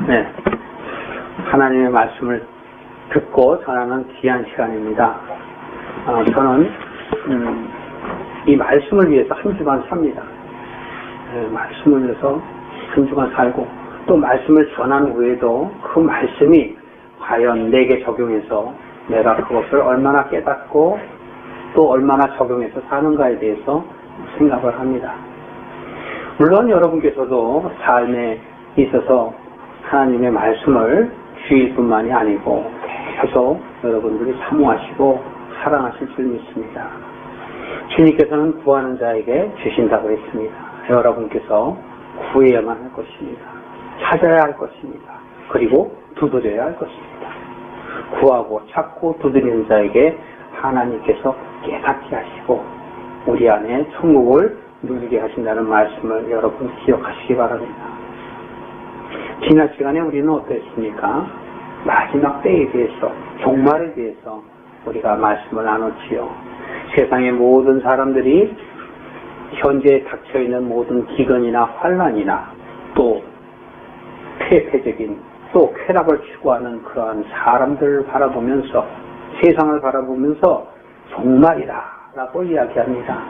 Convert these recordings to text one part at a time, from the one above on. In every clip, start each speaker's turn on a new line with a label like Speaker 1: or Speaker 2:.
Speaker 1: 네, 하나님의 말씀을 듣고 전하는 귀한 시간입니다. 저는 이 말씀을 위해서 한 주간 삽니다. 네, 말씀을 위해서 한 주간 살고 또 말씀을 전한 후에도 그 말씀이 과연 내게 적용해서 내가 그것을 얼마나 깨닫고 또 얼마나 적용해서 사는가에 대해서 생각을 합니다. 물론 여러분께서도 삶에 있어서 하나님의 말씀을 주일 뿐만이 아니고 계속 여러분들이 사모하시고 사랑하실 줄 믿습니다. 주님께서는 구하는 자에게 주신다고 했습니다. 여러분께서 구해야만 할 것입니다. 찾아야 할 것입니다. 그리고 두드려야 할 것입니다. 구하고 찾고 두드리는 자에게 하나님께서 깨닫게 하시고 우리 안에 천국을 누리게 하신다는 말씀을 여러분 기억하시기 바랍니다. 지난 시간에 우리는 어땠습니까? 마지막 때에 대해서, 종말에 대해서 우리가 말씀을 나눴지요. 세상의 모든 사람들이 현재 닥쳐있는 모든 기근이나 환난이나 또 폐폐적인 또 쾌락을 추구하는 그러한 사람들을 바라보면서 세상을 바라보면서 종말이다 라고 이야기합니다.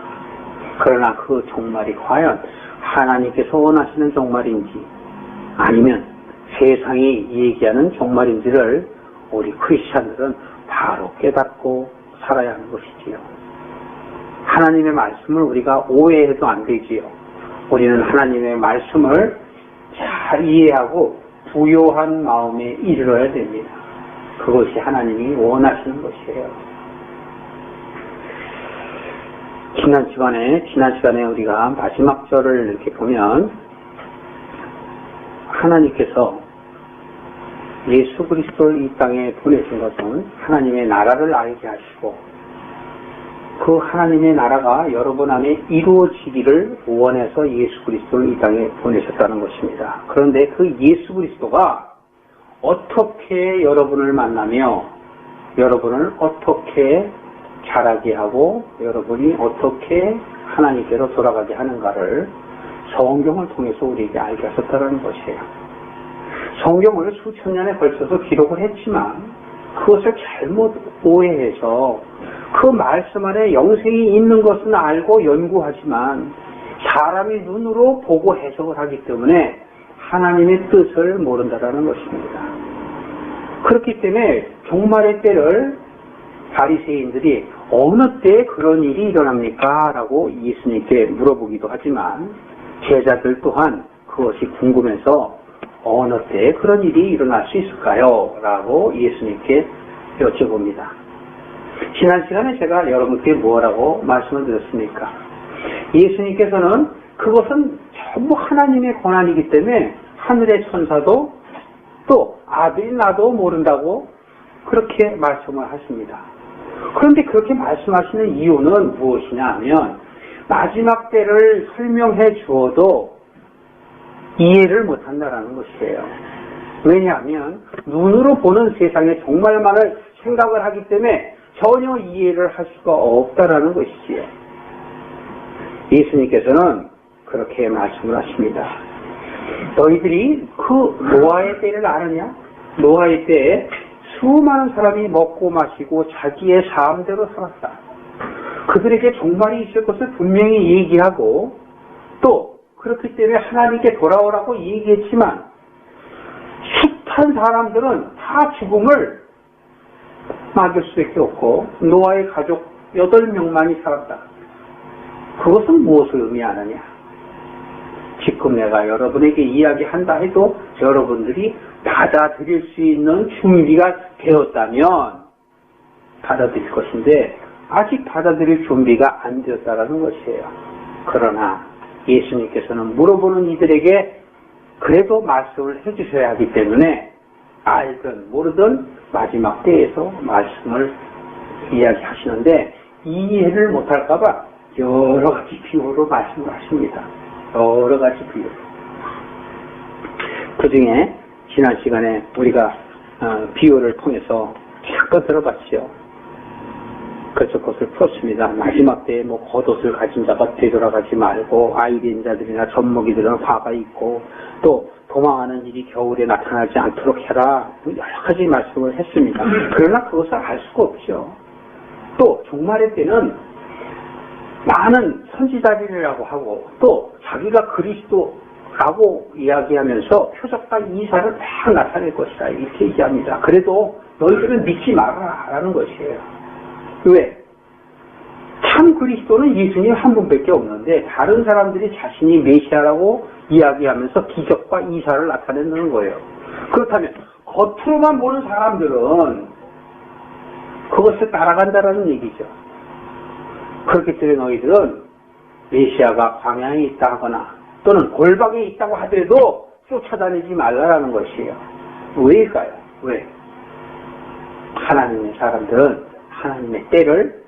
Speaker 1: 그러나 그 종말이 과연 하나님께서 원하시는 종말인지 아니면 세상이 얘기하는 종말인지를 우리 크리스찬들은 바로 깨닫고 살아야 하는 것이지요. 하나님의 말씀을 우리가 오해해도 안 되지요. 우리는 하나님의 말씀을 잘 이해하고 부요한 마음에 이르러야 됩니다. 그것이 하나님이 원하시는 것이에요. 지난 시간에 우리가 마지막 절을 이렇게 보면 하나님께서 예수 그리스도를 이 땅에 보내신 것은 하나님의 나라를 알게 하시고 그 하나님의 나라가 여러분 안에 이루어지기를 원해서 예수 그리스도를 이 땅에 보내셨다는 것입니다. 그런데 그 예수 그리스도가 어떻게 여러분을 만나며 여러분을 어떻게 자라게 하고 여러분이 어떻게 하나님께로 돌아가게 하는가를 성경을 통해서 우리에게 알게 하셨다는 것이에요. 성경을 수천 년에 걸쳐서 기록을 했지만 그것을 잘못 오해해서 그 말씀 안에 영생이 있는 것은 알고 연구하지만 사람이 눈으로 보고 해석을 하기 때문에 하나님의 뜻을 모른다는 것입니다. 그렇기 때문에 종말의 때를 바리새인들이 어느 때 그런 일이 일어납니까? 라고 예수님께 물어보기도 하지만 제자들 또한 그것이 궁금해서 어느 때 그런 일이 일어날 수 있을까요? 라고 예수님께 여쭤봅니다. 지난 시간에 제가 여러분께 뭐라고 말씀을 드렸습니까? 예수님께서는 그것은 전부 하나님의 권한이기 때문에 하늘의 천사도 또 아들이 나도 모른다고 그렇게 말씀을 하십니다. 그런데 그렇게 말씀하시는 이유는 무엇이냐 하면 마지막 때를 설명해 주어도 이해를 못한다는 것이에요. 왜냐하면 눈으로 보는 세상의 종말만을 생각을 하기 때문에 전혀 이해를 할 수가 없다라는 것이지요. 예수님께서는 그렇게 말씀을 하십니다. 너희들이 그 노아의 때를 아느냐? 노아의 때에 수많은 사람이 먹고 마시고 자기의 삶대로 살았다. 그들에게 종말이 있을 것을 분명히 얘기하고 또 그렇기 때문에 하나님께 돌아오라고 얘기했지만 숱한 사람들은 다 죽음을 맞을 수밖에 없고 노아의 가족 8명만이 살았다. 그것은 무엇을 의미하느냐? 지금 내가 여러분에게 이야기한다 해도 여러분들이 받아들일 수 있는 준비가 되었다면 받아들일 것인데 아직 받아들일 준비가 안 되었다는 것이에요. 그러나 예수님께서는 물어보는 이들에게 그래도 말씀을 해주셔야 하기 때문에 알든 모르든 마지막 때에서 말씀을 이야기하시는데 이해를 못할까봐 여러 가지 비유로 말씀을 하십니다. 여러 가지 비유. 그 중에 지난 시간에 우리가 비유를 통해서 잠깐 들어봤죠. 그래서 그것을 풀었습니다. 마지막 때에 겉옷을 가진 자가 되돌아가지 말고 아이린 자들이나 젖먹이들은 화가 있고 또 도망하는 일이 겨울에 나타나지 않도록 해라. 여러 가지 말씀을 했습니다. 그러나 그것을 알 수가 없죠. 또 종말의 때는 많은 선지자들이라고 하고 또 자기가 그리스도라고 이야기하면서 표적과 이사를 막 나타낼 것이다. 이렇게 얘기합니다. 그래도 너희들은 믿지 말아라는 것이에요. 왜? 참 그리스도는 예수님 한 분밖에 없는데 다른 사람들이 자신이 메시아라고 이야기하면서 기적과 이사를 나타낸다는 거예요. 그렇다면 겉으로만 보는 사람들은 그것을 따라간다라는 얘기죠. 그렇기 때문에 너희들은 메시아가 광야에 있다 하거나 또는 골방에 있다고 하더라도 쫓아다니지 말라라는 것이에요. 왜일까요? 왜? 하나님의 사람들은 하나님의 때를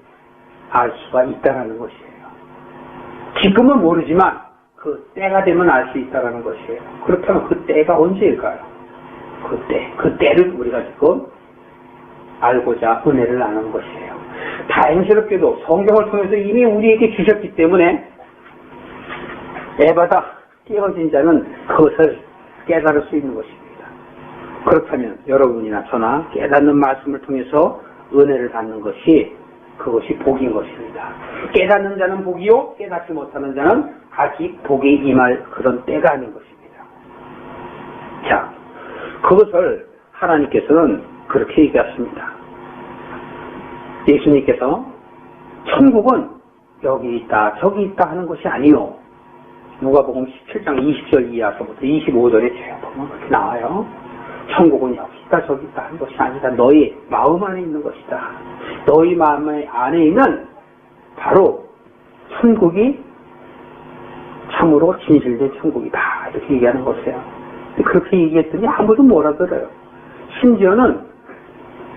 Speaker 1: 알 수가 있다라는 것이에요. 지금은 모르지만 그 때가 되면 알 수 있다라는 것이에요. 그렇다면 그 때가 언제일까요? 그 때를 우리가 지금 알고자 은혜를 나누는 것이에요. 다행스럽게도 성경을 통해서 이미 우리에게 주셨기 때문에 에바다 깨어진 자는 그것을 깨달을 수 있는 것입니다. 그렇다면 여러분이나 저나 깨닫는 말씀을 통해서 은혜를 받는 것이 그것이 복인 것입니다. 깨닫는 자는 복이요 깨닫지 못하는 자는 아직 복이 임할 그런 때가 아닌 것입니다. 자, 그것을 하나님께서는 그렇게 얘기했습니다. 예수님께서 천국은 여기 있다 저기 있다 하는 것이 아니요. 누가복음 17장 20절 이하서부터 25절에 쭉 보면 그렇게 나와요. 천국은 여기 있다 저기 있다 하는 것이 아니다. 너희 마음 안에 있는 것이다. 너희 마음 안에 있는 바로 천국이 참으로 진실된 천국이다. 이렇게 얘기하는 것이에요. 그렇게 얘기했더니 아무도 뭐라 그래요. 심지어는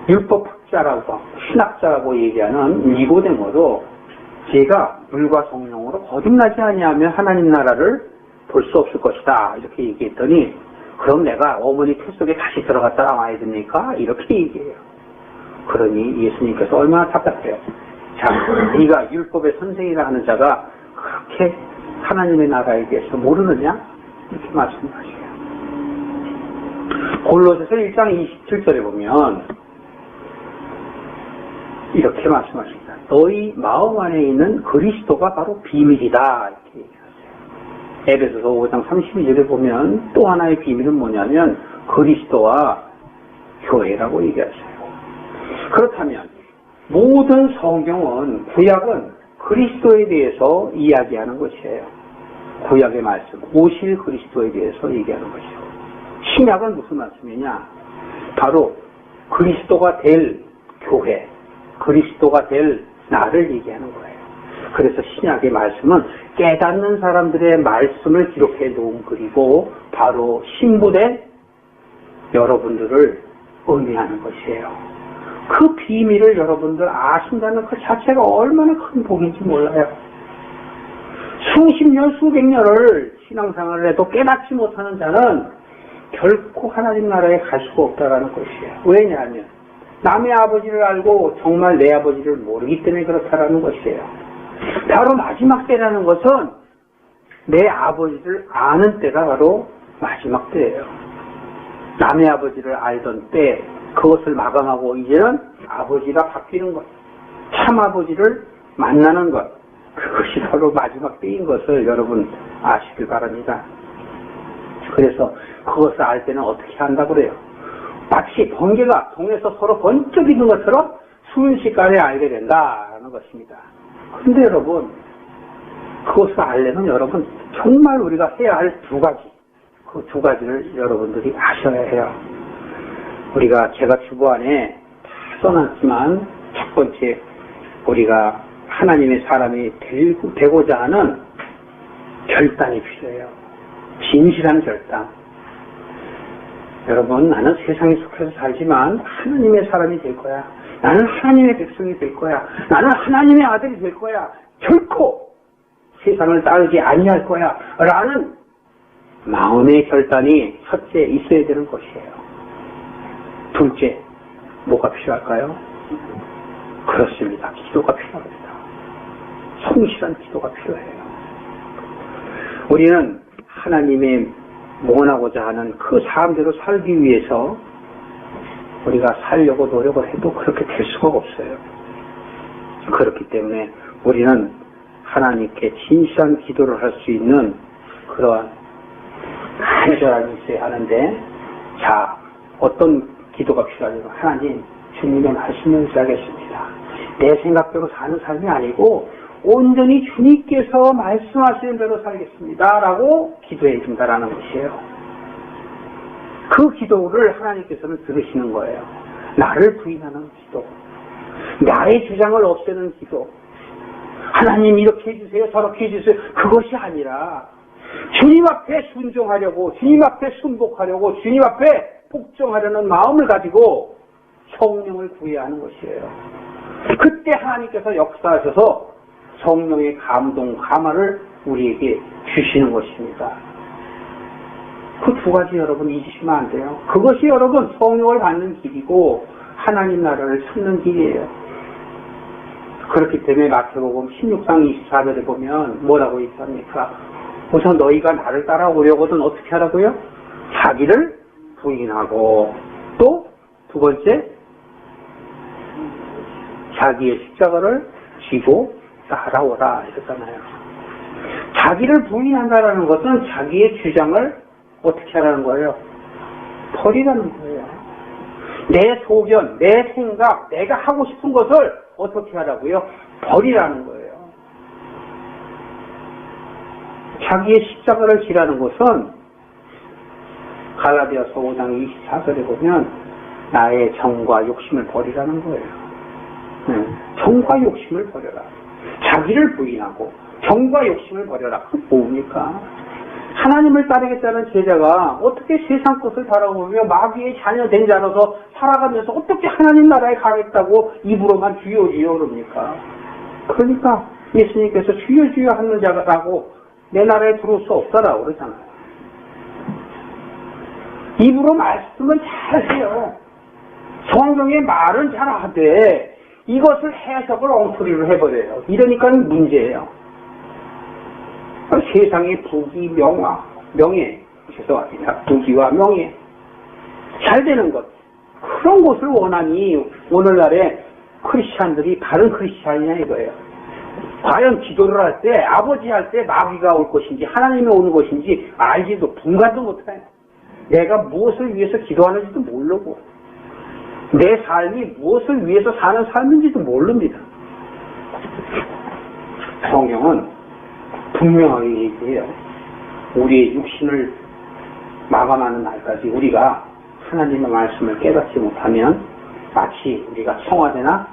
Speaker 1: 율법학자라고 신학자라고 얘기하는 니고데모도 제가 물과 성령으로 거듭나지 아니하면 하나님 나라를 볼 수 없을 것이다. 이렇게 얘기했더니 그럼 내가 어머니 태 속에 다시 들어갔다 나와야 됩니까? 이렇게 얘기해요. 그러니 예수님께서 얼마나 답답해요. 자, 네가 율법의 선생이라 하는 자가 그렇게 하나님의 나라에 대해서 모르느냐? 이렇게 말씀하셔요. 골로새서 1장 27절에 보면 이렇게 말씀하십니다. 너희 마음 안에 있는 그리스도가 바로 비밀이다. 이렇게 얘기하세요. 에베소서 5장 32절에 보면 또 하나의 비밀은 뭐냐면 그리스도와 교회라고 얘기하세요. 그렇다면 모든 성경은 구약은 그리스도에 대해서 이야기하는 것이에요. 구약의 말씀, 오실 그리스도에 대해서 얘기하는 것이죠. 신약은 무슨 말씀이냐? 바로 그리스도가 될 교회, 그리스도가 될 나를 얘기하는 거예요. 그래서 신약의 말씀은 깨닫는 사람들의 말씀을 기록해 놓은 글이고 바로 신부된 여러분들을 의미하는 것이에요. 그 비밀을 여러분들 아신다는 그 자체가 얼마나 큰 복인지 몰라요. 수십 년, 수백 년을 신앙생활을 해도 깨닫지 못하는 자는 결코 하나님 나라에 갈 수가 없다는 것이에요. 왜냐하면 남의 아버지를 알고 정말 내 아버지를 모르기 때문에 그렇다라는 것이에요. 바로 마지막 때라는 것은 내 아버지를 아는 때가 바로 마지막 때예요. 남의 아버지를 알던 때 그것을 마감하고 이제는 아버지가 바뀌는 것, 참 아버지를 만나는 것, 그것이 바로 마지막 때인 것을 여러분 아시길 바랍니다. 그래서 그것을 알 때는 어떻게 한다고 그래요? 마치 번개가 동에서 서로 번쩍이는 것처럼 순식간에 알게 된다는 것입니다. 그런데 여러분, 그것을 알려면 여러분 정말 우리가 해야 할 두 가지, 그 두 가지를 여러분들이 아셔야 해요. 우리가 제가 주보안에 다 써놨지만 첫 번째, 우리가 하나님의 사람이 되고자 하는 결단이 필요해요. 진실한 결단. 여러분, 나는 세상에 속해서 살지만 하나님의 사람이 될 거야. 나는 하나님의 백성이 될 거야. 나는 하나님의 아들이 될 거야. 결코 세상을 따르지 아니할 거야. 라는 마음의 결단이 첫째 있어야 되는 것이에요. 둘째, 뭐가 필요할까요? 그렇습니다. 기도가 필요합니다. 성실한 기도가 필요해요. 우리는 하나님의 원하고자 하는 그 삶대로 살기 위해서 우리가 살려고 노력을 해도 그렇게 될 수가 없어요. 그렇기 때문에 우리는 하나님께 진실한 기도를 할 수 있는 그러한 간절함이 있어야 하는데, 자, 어떤 기도가 필요하냐면, 하나님, 주님의 말씀을 하겠습니다. 내 생각대로 사는 삶이 아니고 온전히 주님께서 말씀하시는 대로 살겠습니다 라고 기도해 준다라는 것이에요. 그 기도를 하나님께서는 들으시는 거예요. 나를 부인하는 기도, 나의 주장을 없애는 기도, 하나님 이렇게 해주세요 저렇게 해주세요, 그것이 아니라 주님 앞에 순종하려고, 주님 앞에 순복하려고, 주님 앞에 복종하려는 마음을 가지고 성령을 구해야 하는 것이에요. 그때 하나님께서 역사하셔서 성령의 감동, 감화를 우리에게 주시는 것입니다. 그 두 가지 여러분 잊으시면 안 돼요. 그것이 여러분 성령을 받는 길이고 하나님 나라를 찾는 길이에요. 그렇기 때문에 마태복음 16장 24절에 보면 뭐라고 있습니까? 우선 너희가 나를 따라오려거든 어떻게 하라고요? 자기를 부인하고, 또 두 번째 자기의 십자가를 지고 따라오라 이랬잖아요. 자기를 부인한다라는 것은 자기의 주장을 어떻게 하라는 거예요? 버리라는 거예요. 내 소견, 내 생각, 내가 하고 싶은 것을 어떻게 하라고요? 버리라는 거예요. 자기의 십자가를 지라는 것은 갈라디아서 5장 24절에 보면 나의 정과 욕심을 버리라는 거예요. 정과 욕심을 버려라. 자기를 부인하고 정과 욕심을 버려라. 그게 뭡니까? 하나님을 따르겠다는 제자가 어떻게 세상 것을 바라보며 마귀의 자녀 된 자로서 살아가면서 어떻게 하나님 나라에 가겠다고 입으로만 주여 주여 그럽니까? 그러니까 예수님께서 주여 주여 하는 자라고 내 나라에 들어올 수 없다라고 그러잖아요. 입으로 말씀은 잘하세요. 성경의 말은 잘하되 이것을 해석을 엉터리로 해버려요. 이러니까 문제예요. 세상의 부귀, 명예, 죄송합니다. 부귀와 명예, 잘 되는 것, 그런 것을 원하니 오늘날에 크리스찬들이 바른 크리스찬이냐 이거예요. 과연 기도를 할 때, 아버지 할 때 마귀가 올 것인지 하나님이 오는 것인지 알지도 분간도 못해요. 내가 무엇을 위해서 기도하는지도 모르고 내 삶이 무엇을 위해서 사는 삶인지도 모릅니다. 성경은 분명하게 얘기해요. 우리의 육신을 마감하는 날까지 우리가 하나님의 말씀을 깨닫지 못하면 마치 우리가 청와대나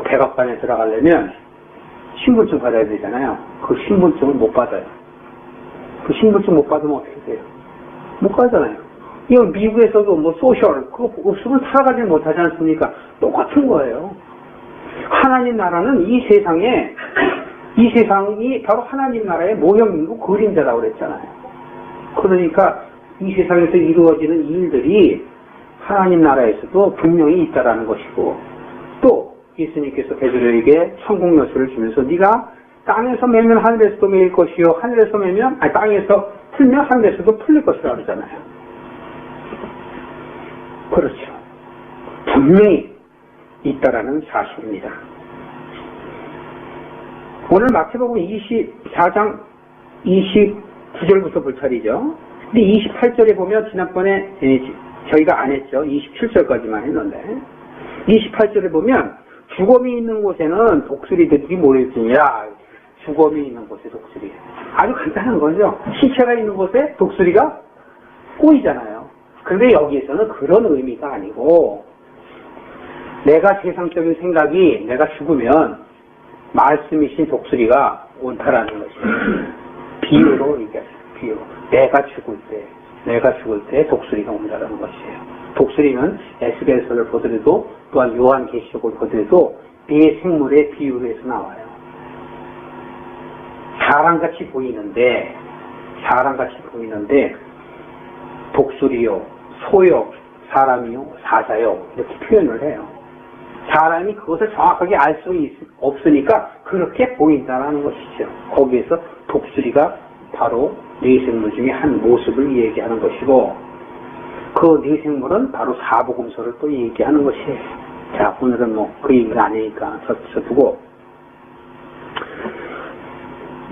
Speaker 1: 백악관에 들어가려면 신분증 받아야 되잖아요. 그 신분증을 못 받아요. 그 신분증 못 받으면 어떻게 돼요? 못 가잖아요. 이건 미국에서도 뭐 소셜 그거 없으면 살아가지 못하지 않습니까? 똑같은 거예요. 하나님 나라는 이 세상이 바로 하나님 나라의 모형이고 그림자라고 그랬잖아요. 그러니까 이 세상에서 이루어지는 일들이 하나님 나라에서도 분명히 있다라는 것이고, 또 예수님께서 베드로에게 천국 열쇠를 주면서 네가 땅에서 매면 하늘에서도 매일 것이요 하늘에서 매면 땅에서 풀면 하늘에서도 풀릴 것이라고 그러잖아요. 그렇죠. 분명히 있다라는 사실입니다. 오늘 마태복음 24장 29절부터 볼 차례죠. 근데 28절에 보면 지난번에 저희가 안 했죠. 27절까지만 했는데 28절에 보면 주검이 있는 곳에는 독수리들이 모여있으니라. 주검이 있는 곳에 독수리. 아주 간단한 거죠. 시체가 있는 곳에 독수리가 꼬이잖아요. 그런데 여기에서는 그런 의미가 아니고, 내가 세상적인 생각이 내가 죽으면 말씀이신 독수리가 온다라는 것이에요. 비유로 얘기하죠. 비유. 내가 죽을 때 독수리가 온다라는 것이에요. 독수리는 에스겔서를 보더라도 또한 요한계시록을 보더라도 네 생물의 비유로 해서 나와요. 사람같이 보이는데 독수리요, 소요, 사람이요, 사자요 이렇게 표현을 해요. 사람이 그것을 정확하게 알 수 없으니까 그렇게 보인다는 것이죠. 거기에서 독수리가 바로 뇌생물 중에 한 모습을 얘기하는 것이고, 그 뇌생물은 바로 사복음서를 또 얘기하는 것이에요. 자, 오늘은 뭐 그 얘기를 아니니까 저두고,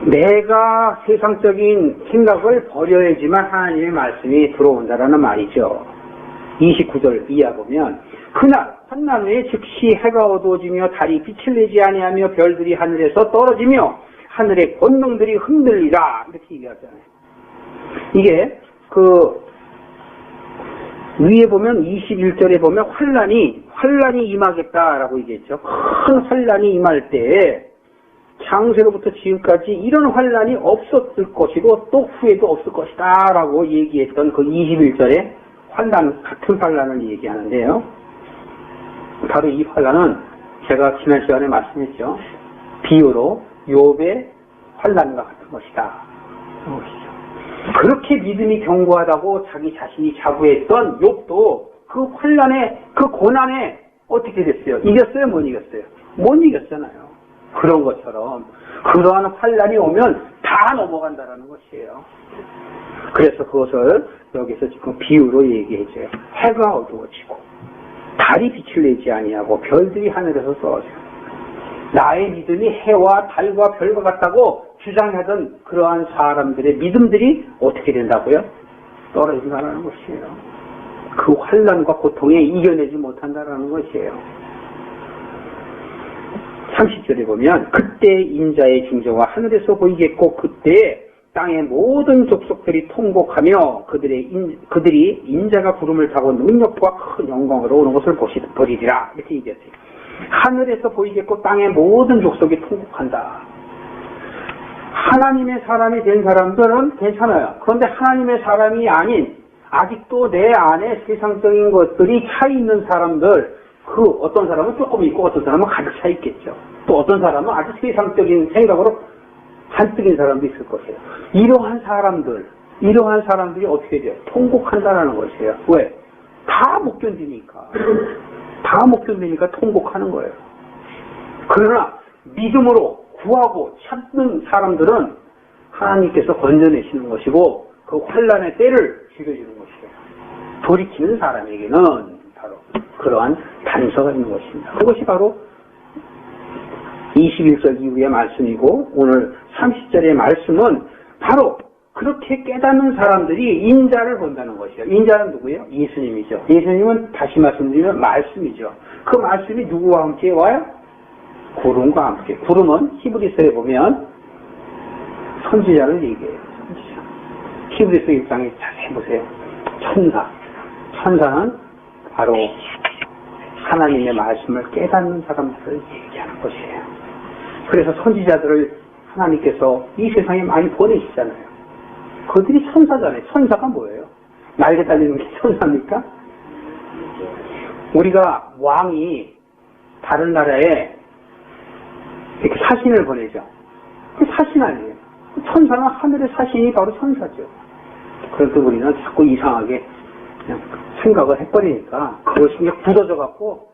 Speaker 1: 내가 세상적인 생각을 버려야지만 하나님의 말씀이 들어온다라는 말이죠. 29절 이하 보면, 그날 한날 후에 즉시 해가 어두워지며 달이 빛을 내지 아니하며 별들이 하늘에서 떨어지며 하늘의 권능들이 흔들리라, 이렇게 얘기하잖아요. 이게 위에 보면 21절에 보면 환란이 임하겠다라고 얘기했죠. 큰 환란이 임할 때에 창세로부터 지금까지 이런 환란이 없었을 것이고 또 후에도 없을 것이다 라고 얘기했던 그 21절에 같은 환란을 얘기하는데요. 바로 이 환란은 제가 지난 시간에 말씀했죠. 비유로 욥의 환란과 같은 것이다. 그렇게 믿음이 견고하다고 자기 자신이 자부했던 욥도 그 환란에, 그 고난에 어떻게 됐어요? 이겼어요? 못 이겼어요? 못 이겼잖아요. 그런 것처럼 그러한 환란이 오면 다 넘어간다라는 것이에요. 그래서 그것을 여기서 지금 비유로 얘기해줘요. 해가 어두워지고 달이 빛을 내지 아니하고 별들이 하늘에서 떨어져요. 나의 믿음이 해와 달과 별과 같다고 주장하던 그러한 사람들의 믿음들이 어떻게 된다고요? 떨어진다는 것이에요. 그 환란과 고통에 이겨내지 못한다는 것이에요. 30절에 보면 그때 인자의 징조가 하늘에서 보이겠고 그때 땅의 모든 족속들이 통곡하며 그들이 인자가 구름을 타고 능력과 큰 영광으로 오는 것을 보리리라, 이렇게 얘기했어요. 하늘에서 보이겠고 땅의 모든 족속이 통곡한다. 하나님의 사람이 된 사람들은 괜찮아요. 그런데 하나님의 사람이 아닌 아직도 내 안에 세상적인 것들이 차 있는 사람들, 그 어떤 사람은 조금 있고 어떤 사람은 가득 차 있겠죠. 또 어떤 사람은 아주 세상적인 생각으로 한뜩인 사람도 있을 것이에요. 이러한 사람들이 어떻게 돼요? 통곡한다라는 것이에요. 왜? 다 못 견디니까 통곡하는 거예요. 그러나 믿음으로 구하고 찾는 사람들은 하나님께서 건져내시는 것이고 그 환란의 때를 죽여주는 것이에요. 돌이키는 사람에게는 바로 그러한 단서가 있는 것입니다. 그것이 바로 21절 이후의 말씀이고 오늘 30절의 말씀은 바로 그렇게 깨닫는 사람들이 인자를 본다는 것이에요. 인자는 누구예요? 예수님이죠. 예수님은 다시 말씀드리면 말씀이죠. 그 말씀이 누구와 함께 와요? 구름과 함께. 구름은 히브리서에 보면 선지자를 얘기해요. 선지자. 히브리서 1장에 자세히 보세요. 천사는 바로 하나님의 말씀을 깨닫는 사람들을 얘기하는 것이에요. 그래서 선지자들을 하나님께서 이 세상에 많이 보내시잖아요. 그들이 천사잖아요. 천사가 뭐예요? 날개 달리는 게 천사입니까? 우리가 왕이 다른 나라에 이렇게 사신을 보내죠. 그 사신 아니에요. 천사는 하늘의 사신이 바로 천사죠. 그런데 우리는 자꾸 이상하게 그냥 생각을 해버리니까 그것이 그냥 굳어져 갖고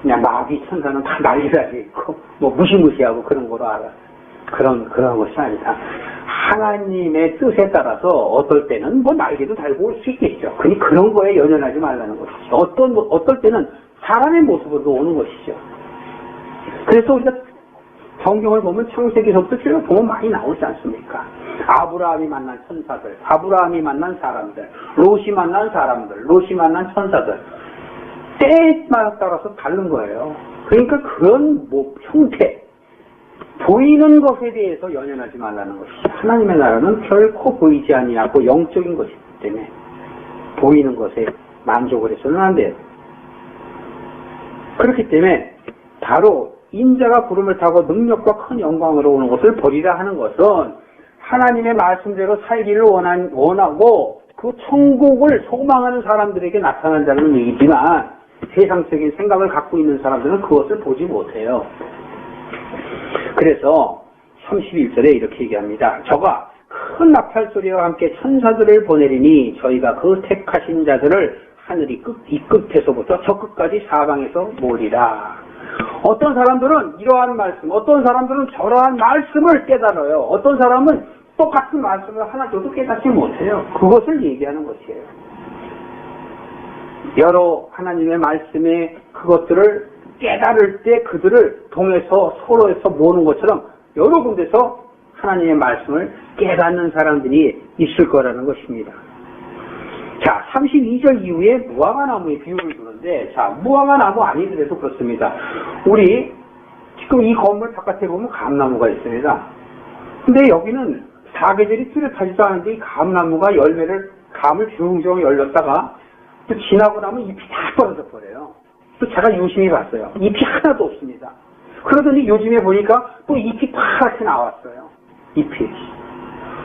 Speaker 1: 그냥 마귀 천사는 다 날개 달려있고 뭐 무시무시하고 그런 거로 알아. 그런 것이 아니다. 하나님의 뜻에 따라서 어떨 때는 뭐 날개도 달고 올 수 있겠죠. 그런 거에 연연하지 말라는 것이죠. 어떨 때는 사람의 모습으로 오는 것이죠. 그래서 우리가 성경을 보면 창세기서부터 쭉 보면 많이 나오지 않습니까? 아브라함이 만난 천사들, 아브라함이 만난 사람들, 롯이 만난 사람들, 롯이 만난 천사들. 때에 따라서 다른 거예요. 그러니까 그런 형태, 보이는 것에 대해서 연연하지 말라는 것이죠. 하나님의 나라는 결코 보이지 아니하고 영적인 것이기 때문에 보이는 것에 만족을 해서는 안 돼요. 그렇기 때문에 바로 인자가 구름을 타고 능력과 큰 영광으로 오는 것을 보리라 하는 것은 하나님의 말씀대로 살기를 원하고 그 천국을 소망하는 사람들에게 나타난다는 얘기지만 세상적인 생각을 갖고 있는 사람들은 그것을 보지 못해요. 그래서 31절에 이렇게 얘기합니다. 저가 큰 나팔소리와 함께 천사들을 보내리니 저희가 그 택하신 자들을 하늘이 이 끝에서부터 저 끝까지 사방에서 모으리라. 어떤 사람들은 이러한 말씀, 어떤 사람들은 저러한 말씀을 깨달아요. 어떤 사람은 똑같은 말씀을 하나 줘도 깨닫지 못해요. 그것을 얘기하는 것이에요. 여러 하나님의 말씀에 그것들을 깨달을 때 그들을 통해서 서로에서 모는 것처럼 여러 군데서 하나님의 말씀을 깨닫는 사람들이 있을 거라는 것입니다. 자, 32절 이후에 무화과 나무의 비유를 두는데, 자, 무화과 나무 아니더라도 그렇습니다. 우리 지금 이 건물 바깥에 보면 감나무가 있습니다. 근데 여기는 사계절이 뚜렷하지도 않은데 이 감나무가 감을 주렁주렁 열렸다가 또 지나고 나면 잎이 다 떨어져 버려요. 또 제가 유심히 봤어요. 잎이 하나도 없습니다. 그러더니 요즘에 보니까 또 잎이 파랗게 나왔어요. 잎이.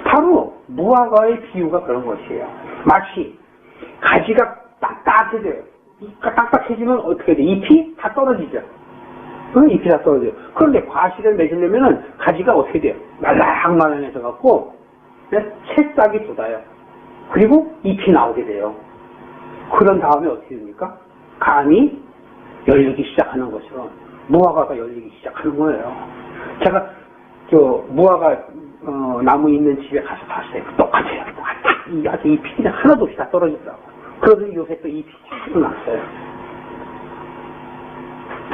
Speaker 1: 바로 무화과의 비유가 그런 것이에요. 마치 가지가 딱딱해져요. 딱딱해지면 어떻게 돼? 잎이 다 떨어지죠. 잎이 다 떨어져요. 그런데 과실을 맺으려면은 가지가 어떻게 돼요? 말랑말랑해져 갖고 새싹이 돋아요. 그리고 잎이 나오게 돼요. 그런 다음에 어떻게 됩니까? 감이 열리기 시작하는 것처럼 무화과가 열리기 시작하는 거예요. 제가 무화과 나무 있는 집에 가서 봤어요. 똑같아요. 아주 잎이 그냥 하나도 없이 다 떨어지더라고. 그러더니 요새 또 잎이 쫙 났어요.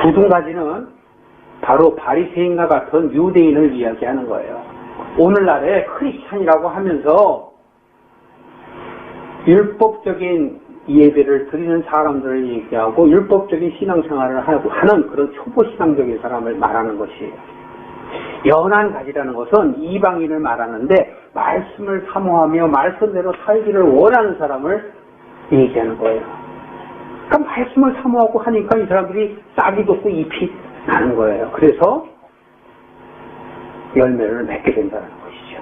Speaker 1: 부둥가지는 바로 바리새인과 같은 유대인을 이야기하는 거예요. 오늘날에 크리스찬이라고 하면서 율법적인 예배를 드리는 사람들을 얘기하고 율법적인 신앙생활을 하는 그런 초보신앙적인 사람을 말하는 것이에요. 연한 가지라는 것은 이방인을 말하는데 말씀을 사모하며 말씀대로 살기를 원하는 사람을 얘기하는 거예요. 그러니까 말씀을 사모하고 하니까 이 사람들이 싹이 돋고 잎이 나는 거예요. 그래서 열매를 맺게 된다는 것이죠.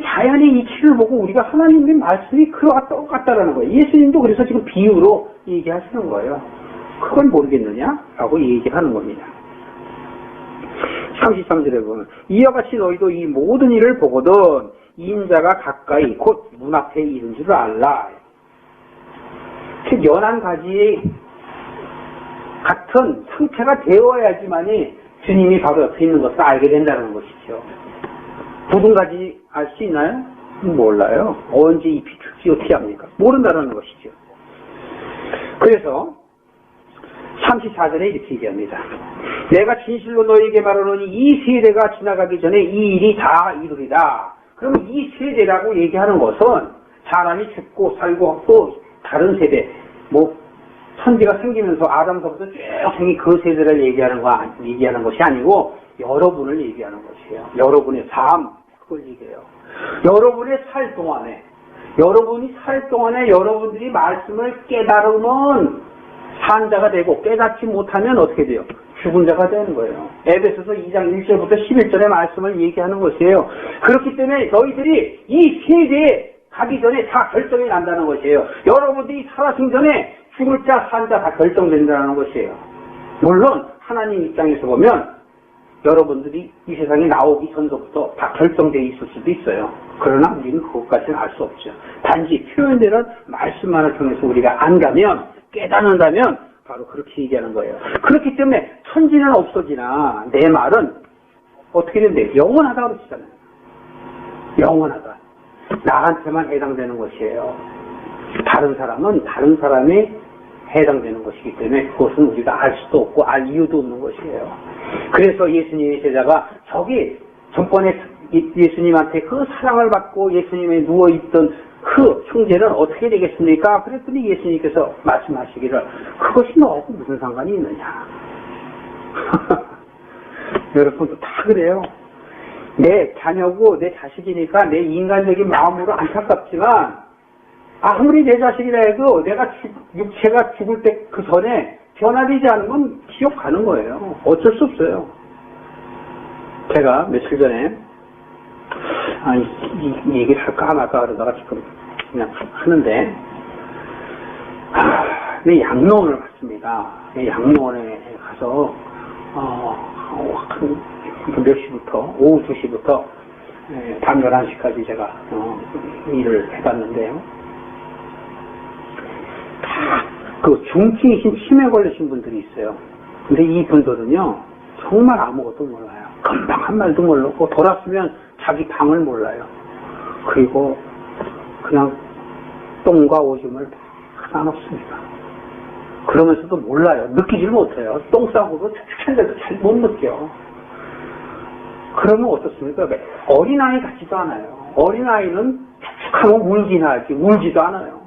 Speaker 1: 자연의 이치를 보고 우리가 하나님의 말씀이 그와 똑같다라는 거예요. 예수님도 그래서 지금 비유로 얘기하시는 거예요. 그걸 모르겠느냐라고 얘기하는 겁니다. 33절에 보면 이와 같이 너희도 이 모든 일을 보거든 인자가 가까이 곧 문 앞에 이른 줄을 알라. 연한 가지 같은 상태가 되어야지만이 주님이 바로 옆에 있는 것을 알게 된다는 것이죠. 부둥 가지 알 수 있나요? 몰라요. 언제 잎이 줄지 어떻게 합니까? 모른다는 것이죠. 그래서 34절에 이렇게 얘기합니다. 내가 진실로 너에게 말하노니 이 세대가 지나가기 전에 이 일이 다 이루리라. 그러면 이 세대라고 얘기하는 것은 사람이 죽고 살고 또 다른 세대, 천지가 생기면서 아담서부터 쭉 생긴 그 세대를 얘기하는 것이 아니고 여러분을 얘기하는 것이에요. 여러분의 삶, 그걸 얘기해요. 여러분의 살 동안에 여러분들이 말씀을 깨달으면 산 자가 되고 깨닫지 못하면 어떻게 돼요? 죽은 자가 되는 거예요. 에베소서 2장 1절부터 11절의 말씀을 얘기하는 것이에요. 그렇기 때문에 너희들이 이 세대에 가기 전에 다 결정이 난다는 것이에요. 여러분들이 살아신 전에 죽을 자, 산 자 다 결정된다는 것이에요. 물론 하나님 입장에서 보면 여러분들이 이 세상에 나오기 전부터 다 결정되어 있을 수도 있어요. 그러나 우리는 그것까지는 알 수 없죠. 단지 표현되는 말씀만을 통해서 우리가 안다면, 깨닫는다면 바로 그렇게 얘기하는 거예요. 그렇기 때문에 천지는 없어지나 내 말은 어떻게 된대요? 영원하다고 그러시잖아요. 영원하다. 나한테만 해당되는 것이에요. 다른 사람은 다른 사람이 해당되는 것이기 때문에 그것은 우리가 알 수도 없고 알 이유도 없는 것이에요. 그래서 예수님의 제자가 저기 전번에 예수님한테 그 사랑을 받고 예수님에 누워있던 그 형제는 어떻게 되겠습니까? 그랬더니 예수님께서 말씀하시기를 그것이 너하고 무슨 상관이 있느냐. 여러분도 다 그래요. 내 자녀고 내 자식이니까 내 인간적인 마음으로 안타깝지만 아무리 내 자식이라 해도 내가 육체가 죽을 때 그 전에 변화되지 않으면 지옥 가는 거예요. 어쩔 수 없어요. 제가 며칠 전에 이 얘기를 할까 말까 그러다가 지금 그냥 하는데 내 양로원을 갔습니다. 양로원에 가서 몇 시부터 오후 2시부터 밤 11시까지 제가 일을 해봤는데요. 그 중증이신 치매 걸리신 분들이 있어요. 근데 이 분들은요 정말 아무것도 몰라요. 금방 한 말도 모르고 돌았으면 자기 방을 몰라요. 그리고 그냥 똥과 오줌을 다 넣습니다. 그러면서도 몰라요. 느끼질 못해요. 똥 싸고도 축축한데도 잘 못 느껴. 그러면 어떻습니까? 어린아이 같지도 않아요. 어린아이는 축축하면 울긴 하지 울지도 않아요.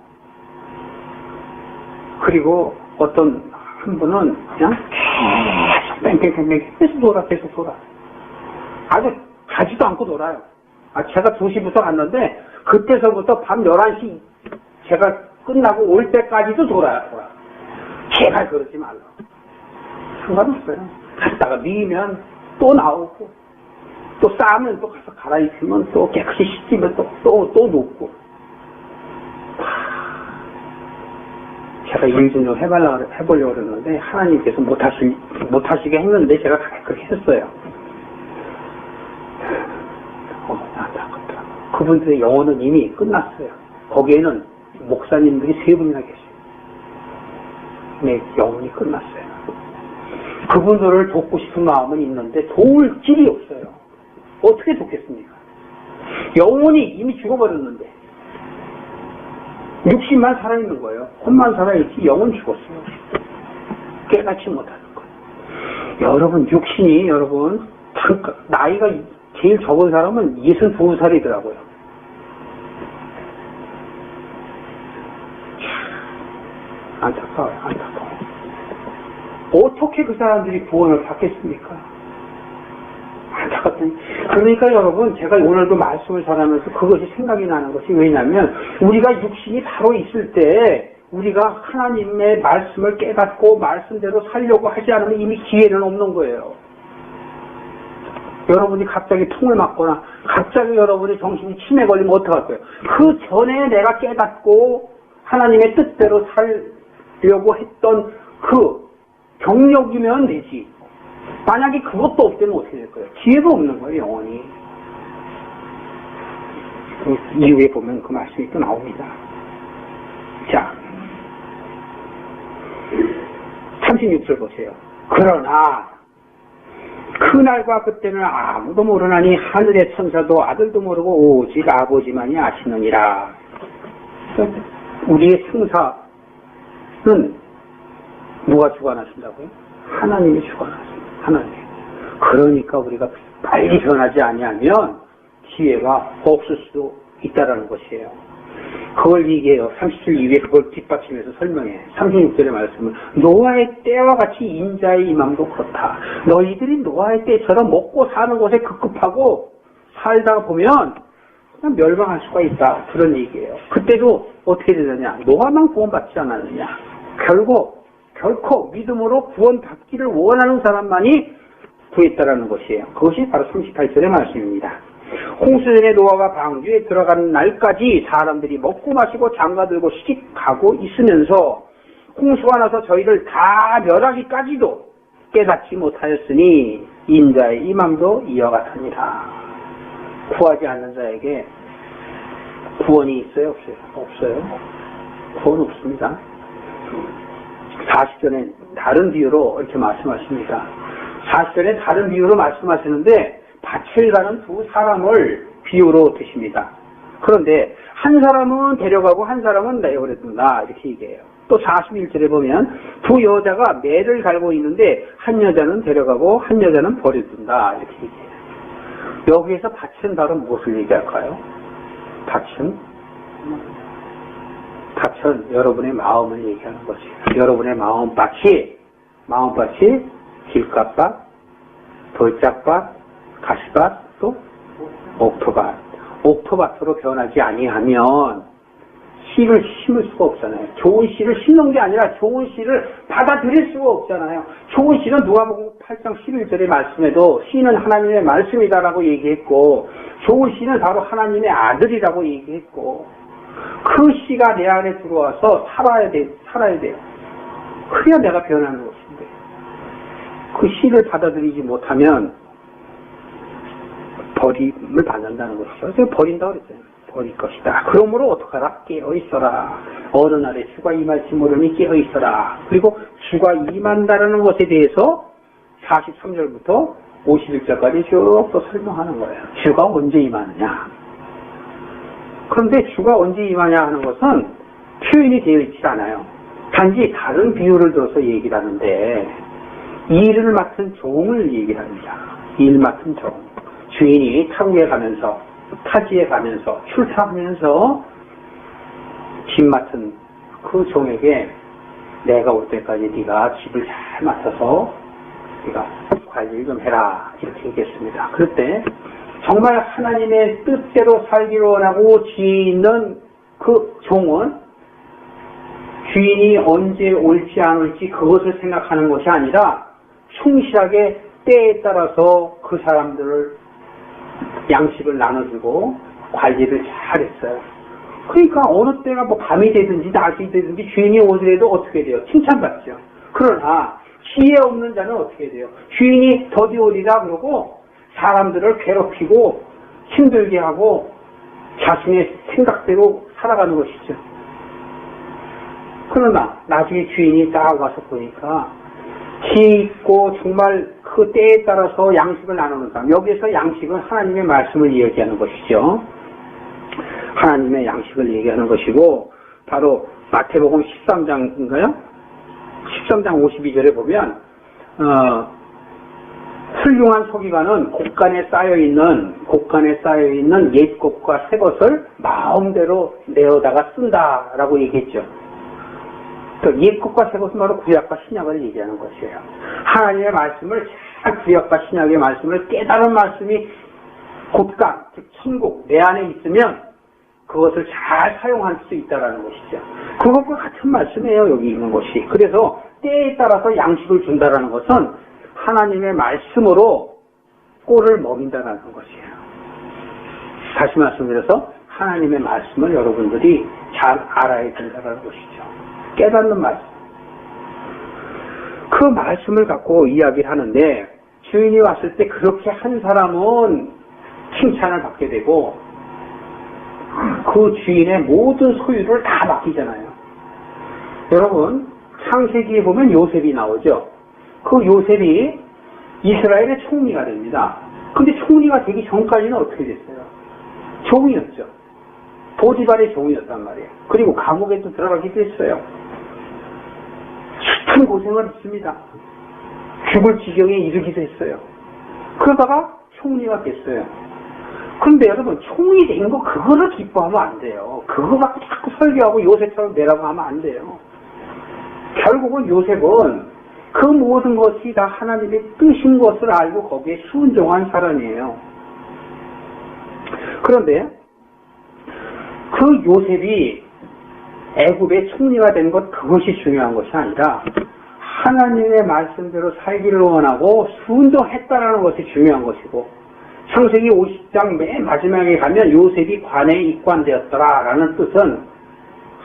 Speaker 1: 그리고 어떤 한 분은 그냥 계속 뺑뺑뺑뺑 계속 돌아. 아주 가지도 않고 놀아요. 제가 2시부터 갔는데 그때서부터 밤 11시 제가 끝나고 올 때까지도 돌아요. 제발 그러지 말라. 상관없어요. 갔다가 미면 또 나오고 또 싸면 또 가서 갈아입히면 또 깨끗이 씻기면 또 눕고. 제가 일 좀 해보려고 그랬는데 하나님께서 못하시게 했는데 제가 그렇게 했어요. 그분들의 영혼은 이미 끝났어요. 거기에는 목사님들이 3분이나 계세요. 네, 영혼이 끝났어요. 그분들을 돕고 싶은 마음은 있는데 도울 길이 없어요. 어떻게 돕겠습니까? 영혼이 이미 죽어버렸는데 육신만 살아있는 거예요. 혼만 살아있지 영은 죽었어요. 깨닫지 못하는 거예요. 여러분 육신이 나이가 제일 적은 사람은 62살이더라고요. 안타까워요. 어떻게 그 사람들이 구원을 받겠습니까? 안타깝더니. 그러니까 여러분 제가 오늘도 말씀을 전하면서 그것이 생각이 나는 것이 왜냐하면 우리가 육신이 바로 있을 때 우리가 하나님의 말씀을 깨닫고 말씀대로 살려고 하지 않으면 이미 기회는 없는 거예요. 여러분이 갑자기 풍을 맞거나 갑자기 여러분이 정신이 치매 걸리면 어떡할 거예요? 그 전에 내가 깨닫고 하나님의 뜻대로 살려고 했던 그 경력이면 되지. 만약에 그것도 없다면 어떻게 될 거예요? 기회가 없는 거예요, 영원히. 그 이후에 보면 그 말씀이 또 나옵니다. 자, 36절 보세요. 그러나 그날과 그때는 아무도 모르나니 하늘의 천사도 아들도 모르고 오직 아버지만이 아시느니라. 우리의 생사는 누가 주관하신다고요? 하나님이 주관하십니다. 하나님. 그러니까 우리가 빨리 변하지 아니하면 기회가 없을 수도 있다라는 것이에요. 그걸 얘기해요. 37 이후에 그걸 뒷받침해서 설명해. 36절의 말씀은 노아의 때와 같이 인자의 임함도 그렇다. 너희들이 노아의 때처럼 먹고 사는 것에 급급하고 살다가 보면 그냥 멸망할 수가 있다. 그런 얘기예요. 그때도 어떻게 되느냐. 노아만 구원받지 않았느냐. 결코 믿음으로 구원받기를 원하는 사람만이 구했다라는 것이에요. 그것이 바로 38절의 말씀입니다. 홍수전에 노아가 방주에 들어가는 날까지 사람들이 먹고 마시고 장가들고 시집가고 있으면서 홍수가 나서 저희를 다 멸하기까지도 깨닫지 못하였으니 인자의 임함도 이와 같으니라. 구하지 않는 자에게 구원이 있어요? 없어요? 없어요. 구원 없습니다. 40절에 다른 비유로 이렇게 말씀하십니다. 40절에 다른 비유로 말씀하시는데 밭을 가는 두 사람을 비유로 드십니다. 그런데 한 사람은 데려가고 한 사람은 내버려둔다 이렇게 얘기해요. 또 41절에 보면 두 여자가 매를 갈고 있는데 한 여자는 데려가고 한 여자는 버려둔다 이렇게 얘기해요. 여기에서 밭은 바로 무엇을 얘기할까요? 밭은 여러분의 마음을 얘기하는 것이에요. 여러분의 마음밭이 길가밭, 돌짝밭, 가시밭, 또 옥토밭. 옥토밭으로 변하지 아니하면 씨를 심을 수가 없잖아요. 좋은 씨를 심는 게 아니라 좋은 씨를 받아들일 수가 없잖아요. 좋은 씨는 누가복음 8장 11절의 말씀에도 씨는 하나님의 말씀이다라고 얘기했고 좋은 씨는 바로 하나님의 아들이라고 얘기했고 그 씨가 내 안에 들어와서 살아야 돼요. 그래야 내가 변하는 것인데 그 씨를 받아들이지 못하면 버림을 받는다는 것이죠. 제가 버린다고 그랬잖아요. 버릴 것이다. 그러므로 어떡하라? 깨어있어라. 어느 날에 주가 임할지 모르니 깨어있어라. 그리고 주가 임한다라는 것에 대해서 43절부터 51절까지 쭉 또 설명하는 거예요. 주가 언제 임하느냐? 그런데 주가 언제 임하냐 하는 것은 표현이 되어 있지 않아요. 단지 다른 비유를 들어서 얘기를 하는데 일을 맡은 종을 얘기를 합니다. 일 맡은 종. 주인이 타국에 가면서 타지에 가면서 출타하면서 집 맡은 그 종에게 내가 올 때까지 네가 집을 잘 맡아서 네가 관리를 좀 해라 이렇게 얘기했습니다. 그럴 때 정말 하나님의 뜻대로 살기를 원하고 지혜 있는 그 종은 주인이 언제 올지 안 올지 그것을 생각하는 것이 아니라 충실하게 때에 따라서 그 사람들을 양식을 나눠주고 관리를 잘했어요. 그러니까 어느 때가 뭐 밤이 되든지 낮이 되든지 주인이 오더라도 어떻게 돼요? 칭찬받죠. 그러나 지혜 없는 자는 어떻게 돼요? 주인이 더디 오리라 그러고 사람들을 괴롭히고 힘들게 하고 자신의 생각대로 살아가는 것이죠. 그러나 나중에 주인이 딱 와서 보니까 지혜 있고 정말 그 때에 따라서 양식을 나누는 사람. 여기에서 양식은 하나님의 말씀을 얘기하는 것이죠. 하나님의 양식을 얘기하는 것이고 바로 마태복음 13장인가요? 13장 52절에 보면 훌륭한 서기관은 곳간에 쌓여있는 옛것과 새것을 마음대로 내어다가 쓴다라고 얘기했죠. 옛것과 새것은 바로 구약과 신약을 얘기하는 것이에요. 하나님의 말씀을 잘 구약과 신약의 말씀을 깨달은 말씀이 곳간, 즉 천국 내 안에 있으면 그것을 잘 사용할 수 있다는 것이죠. 그것과 같은 말씀이에요. 여기 있는 것이. 그래서 때에 따라서 양식을 준다는 것은 하나님의 말씀으로 꼴을 먹인다는 것이에요. 다시 말씀드려서 하나님의 말씀을 여러분들이 잘 알아야 된다는 것이죠. 깨닫는 말씀. 그 말씀을 갖고 이야기를 하는데 주인이 왔을 때 그렇게 한 사람은 칭찬을 받게 되고 그 주인의 모든 소유를 다 맡기잖아요. 여러분 창세기에 보면 요셉이 나오죠. 그 요셉이 이스라엘의 총리가 됩니다. 근데 총리가 되기 전까지는 어떻게 됐어요? 종이었죠. 보디발의 종이었단 말이에요. 그리고 감옥에도 들어가기도 했어요. 큰 고생을 했습니다. 죽을 지경에 이르기도 했어요. 그러다가 총리가 됐어요. 근데 여러분 총리 된 거 그거를 기뻐하면 안 돼요. 그거 갖고 자꾸 설교하고 요셉처럼 되라고 하면 안 돼요. 결국은 요셉은 그 모든 것이 다 하나님의 뜻인 것을 알고 거기에 순종한 사람이에요. 그런데 그 요셉이 애굽의 총리가 된 것 그것이 중요한 것이 아니라 하나님의 말씀대로 살기를 원하고 순종했다라는 것이 중요한 것이고 창세기 50장 맨 마지막에 가면 요셉이 관에 입관되었더라라는 뜻은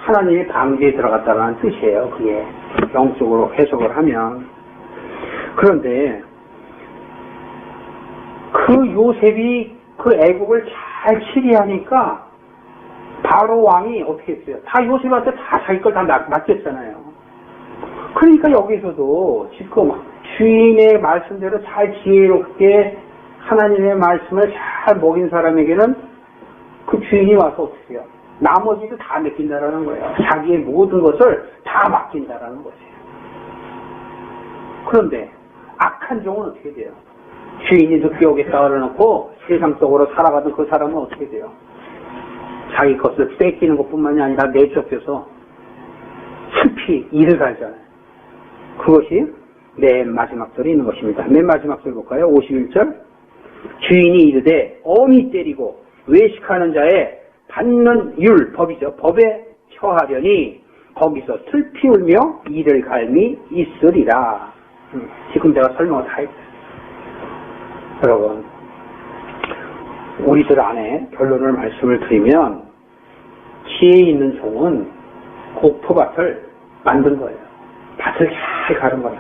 Speaker 1: 하나님의 방주에 들어갔다는 뜻이에요. 그게 영적으로 해석을 하면. 그런데 그 요셉이 그 애국을 잘 치리하니까 바로 왕이 어떻게 했어요? 다 요셉한테 다 자기 걸 다 맡겼잖아요. 그러니까 여기서도 지금 주인의 말씀대로 잘 지혜롭게 하나님의 말씀을 잘 먹인 사람에게는 그 주인이 와서 어떻게 해요? 나머지도 다 맡긴다라는 거예요. 자기의 모든 것을 다 맡긴다라는 것이에요. 그런데 악한 종은 어떻게 돼요? 주인이 늦게 오겠다 그러놓고 세상 속으로 살아가던 그 사람은 어떻게 돼요? 자기 것을 뺏기는 것뿐만이 아니라 내쫓겨서 슬피 이를 갈잖아요. 그것이 맨 마지막 절에 있는 것입니다. 맨 마지막 절 볼까요? 51절. 주인이 이르되 엄히 때리고 외식하는 자의 받는 법이죠. 법에 처하려니 거기서 슬피 울며 이를 갈미 있으리라. 지금 내가 설명을 다 했어요. 여러분, 우리들 안에 결론을 말씀을 드리면 지혜 있는 종은 곡포밭을 만든 거예요. 밭을 잘 가른 거예요.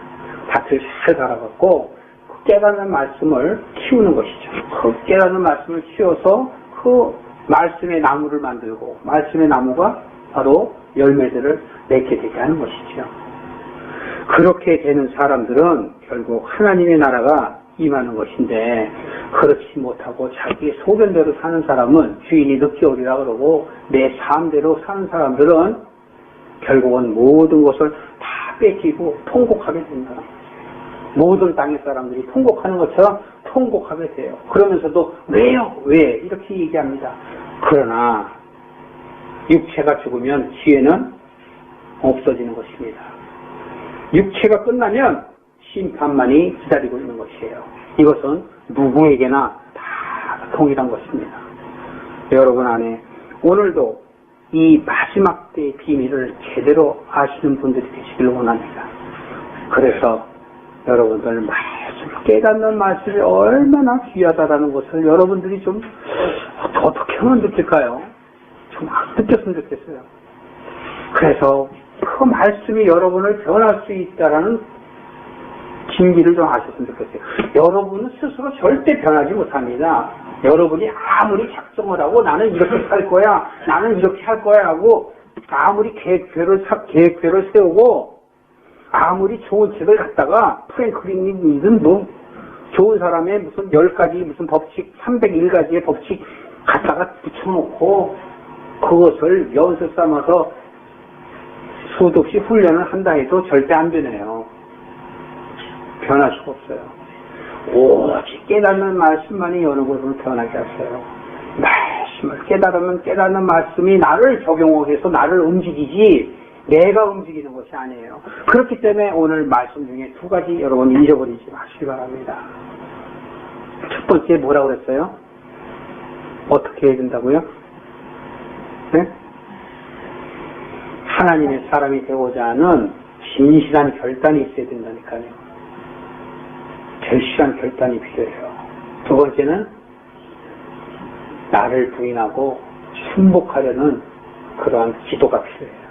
Speaker 1: 밭을 잘 갈아갖고 그 깨닫는 말씀을 키우는 것이죠. 그 깨닫는 말씀을 키워서 그 말씀의 나무를 만들고 말씀의 나무가 바로 열매들을 맺게 되게 하는 것이죠. 그렇게 되는 사람들은 결국 하나님의 나라가 임하는 것인데 그렇지 못하고 자기 소견대로 사는 사람은 주인이 늦게 오리라 그러고 내 삶대로 사는 사람들은 결국은 모든 것을 다 뺏기고 통곡하게 된다. 모든 땅의 사람들이 통곡하는 것처럼 통곡하게 돼요. 그러면서도 왜요? 왜? 이렇게 얘기합니다. 그러나 육체가 죽으면 지혜는 없어지는 것입니다. 육체가 끝나면 심판만이 기다리고 있는 것이에요. 이것은 누구에게나 다 동일한 것입니다. 여러분 안에 오늘도 이 마지막 때의 비밀을 제대로 아시는 분들이 되시길 원합니다. 그래서 여러분들 말씀, 깨닫는 말씀이 얼마나 귀하다라는 것을 여러분들이 좀 어떻게 하면 느낄까요? 좀 느꼈으면 좋겠어요. 그래서 그 말씀이 여러분을 변할 수 있다라는 진리를 좀 아셨으면 좋겠어요. 여러분은 스스로 절대 변하지 못합니다. 여러분이 아무리 작정을 하고 나는 이렇게 살 거야, 나는 이렇게 할 거야 하고 아무리 계획표를 세우고 아무리 좋은 책을 갖다가 프랭클린이든 뭐 좋은 사람의 무슨 10가지 무슨 법칙, 301가지의 법칙 갖다가 붙여놓고 그것을 연습 삼아서 수도 없이 훈련을 한다 해도 절대 안 변해요. 변할 수가 없어요. 오직 깨닫는 말씀만이 여러분을 변하게 하세요. 말씀을 깨달으면 깨닫는 말씀이 나를 적용해서 나를 움직이지 내가 움직이는 것이 아니에요. 그렇기 때문에 오늘 말씀 중에 두 가지 여러분 잊어버리지 마시기 바랍니다. 첫 번째 뭐라고 그랬어요? 어떻게 해야 된다고요? 네? 하나님의 사람이 되고자 하는 진실한 결단이 있어야 된다니까요. 절실한 결단이 필요해요. 두 번째는 나를 부인하고 순복하려는 그러한 기도가 필요해요.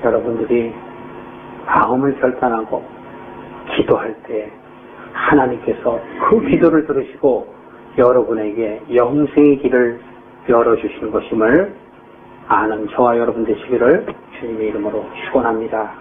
Speaker 1: 여러분들이 마음을 결단하고 기도할 때 하나님께서 그 기도를 들으시고 여러분에게 영생의 길을 열어주시는 것임을 아는 저와 여러분 되시기를 주님의 이름으로 축원합니다.